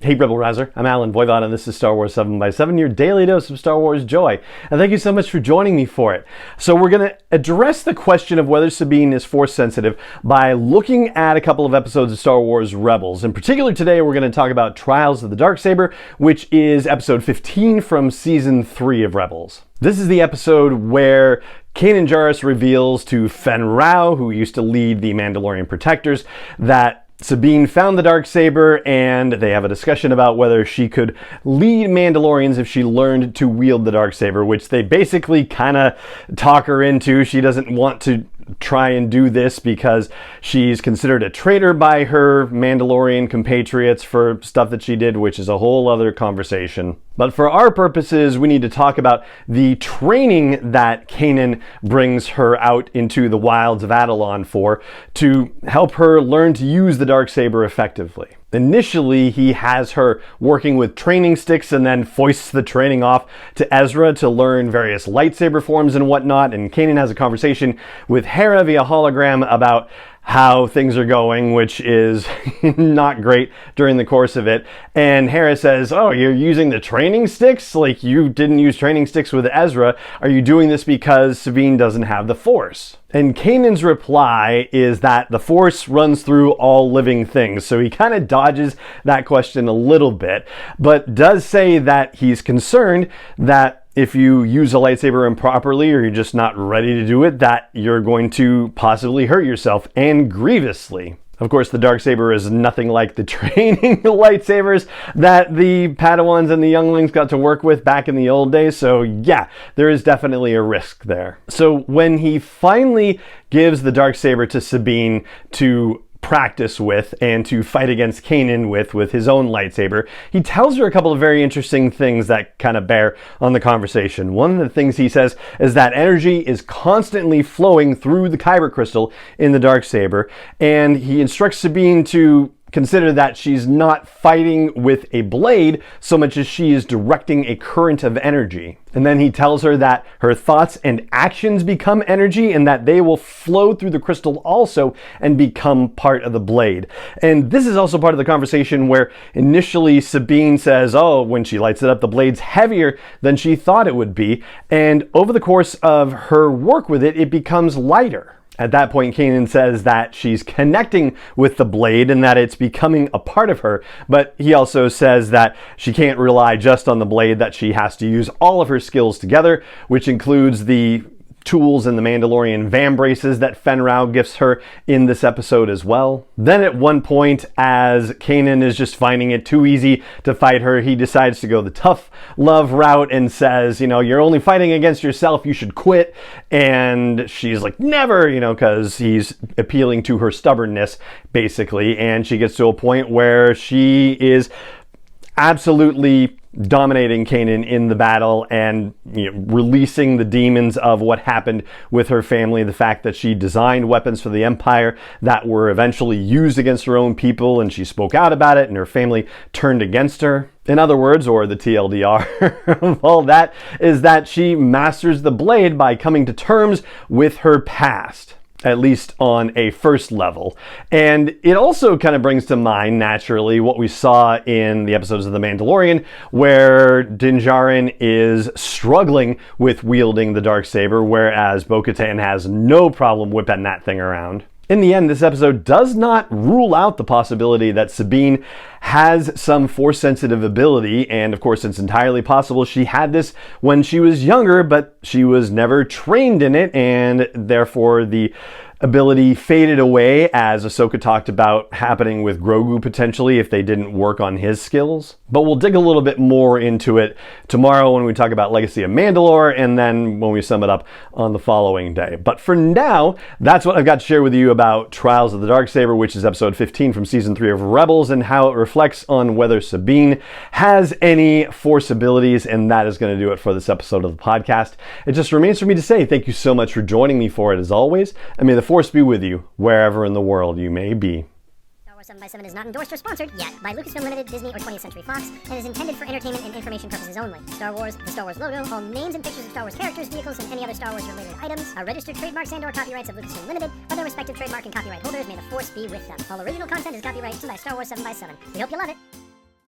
Hey Rebel Rouser, I'm Alan Voivod and this is Star Wars 7x7, your daily dose of Star Wars joy. And thank you so much for joining me for it. So we're going to address the question of whether Sabine is Force sensitive by looking at a couple of episodes of Star Wars Rebels. In particular today we're going to talk about Trials of the Darksaber, which is episode 15 from season 3 of Rebels. This is the episode where Kanan Jarrus reveals to Fen Rao, who used to lead the Mandalorian Protectors, that Sabine found the Darksaber, and they have a discussion about whether she could lead Mandalorians if she learned to wield the Darksaber, which they basically kind of talk her into. She doesn't want to try and do this because she's considered a traitor by her Mandalorian compatriots for stuff that she did, which is a whole other conversation. But for our purposes, we need to talk about the training that Kanan brings her out into the wilds of Atollon for to help her learn to use the Darksaber effectively. Initially, he has her working with training sticks and then foists the training off to Ezra to learn various lightsaber forms and whatnot. And Kanan has a conversation with Hera via hologram about how things are going, which is not great during the course of it. And Hera says, "Oh, you're using the training sticks? Like you didn't use training sticks with Ezra. Are you doing this because Sabine doesn't have the Force?" And Kanan's reply is that the Force runs through all living things. So he kind of dodges that question a little bit, but does say that he's concerned that if you use a lightsaber improperly or you're just not ready to do it, that you're going to possibly hurt yourself, and grievously. Of course, the Darksaber is nothing like the training lightsabers that the Padawans and the younglings got to work with back in the old days. So yeah, there is definitely a risk there. So when he finally gives the Darksaber to Sabine to practice with and to fight against Kanan with his own lightsaber, he tells her a couple of very interesting things that kind of bear on the conversation. One of the things he says is that energy is constantly flowing through the Kyber crystal in the Darksaber, and he instructs Sabine to consider that she's not fighting with a blade so much as she is directing a current of energy. And then he tells her that her thoughts and actions become energy and that they will flow through the crystal also and become part of the blade. And this is also part of the conversation where initially Sabine says, oh, when she lights it up, the blade's heavier than she thought it would be. And over the course of her work with it, it becomes lighter. At that point, Kanan says that she's connecting with the blade and that it's becoming a part of her, but he also says that she can't rely just on the blade, that she has to use all of her skills together, which includes the tools and the Mandalorian vambraces that Fen Rao gifts her in this episode as well. Then at one point, as Kanan is just finding it too easy to fight her, he decides to go the tough love route and says, you're only fighting against yourself, you should quit. And she's like, never, because he's appealing to her stubbornness, basically. And she gets to a point where she is absolutely dominating Kanan in the battle and releasing the demons of what happened with her family, the fact that she designed weapons for the Empire that were eventually used against her own people, and she spoke out about it and her family turned against her. In other words, or the TLDR of all that, is that she masters the blade by coming to terms with her past, at least on a first level. And it also kind of brings to mind, naturally, what we saw in the episodes of The Mandalorian, where Din Djarin is struggling with wielding the Darksaber, whereas Bo-Katan has no problem whipping that thing around. In the end, this episode does not rule out the possibility that Sabine has some Force-sensitive ability, and of course it's entirely possible she had this when she was younger, but she was never trained in it, and therefore the ability faded away, as Ahsoka talked about happening with Grogu potentially if they didn't work on his skills. But we'll dig a little bit more into it tomorrow when we talk about Legacy of Mandalore, and then when we sum it up on the following day. But for now, that's what I've got to share with you about Trials of the Darksaber, which is episode 15 from season 3 of Rebels, and how it reflects on whether Sabine has any Force abilities. And that is going to do it for this episode of the podcast. It just remains for me to say thank you so much for joining me for it as always, and may the Force be with you wherever in the world you may be. Star Wars 7x7 is not endorsed or sponsored yet by Lucasfilm Limited, Disney, or 20th Century Fox, and is intended for entertainment and information purposes only. Star Wars, the Star Wars logo, all names and pictures of Star Wars characters, vehicles, and any other Star Wars related items are registered trademarks and/or copyrights of Lucasfilm Limited, or their respective trademark and copyright holders. May the Force be with them. All original content is copyright by Star Wars 7x7. We hope you love it.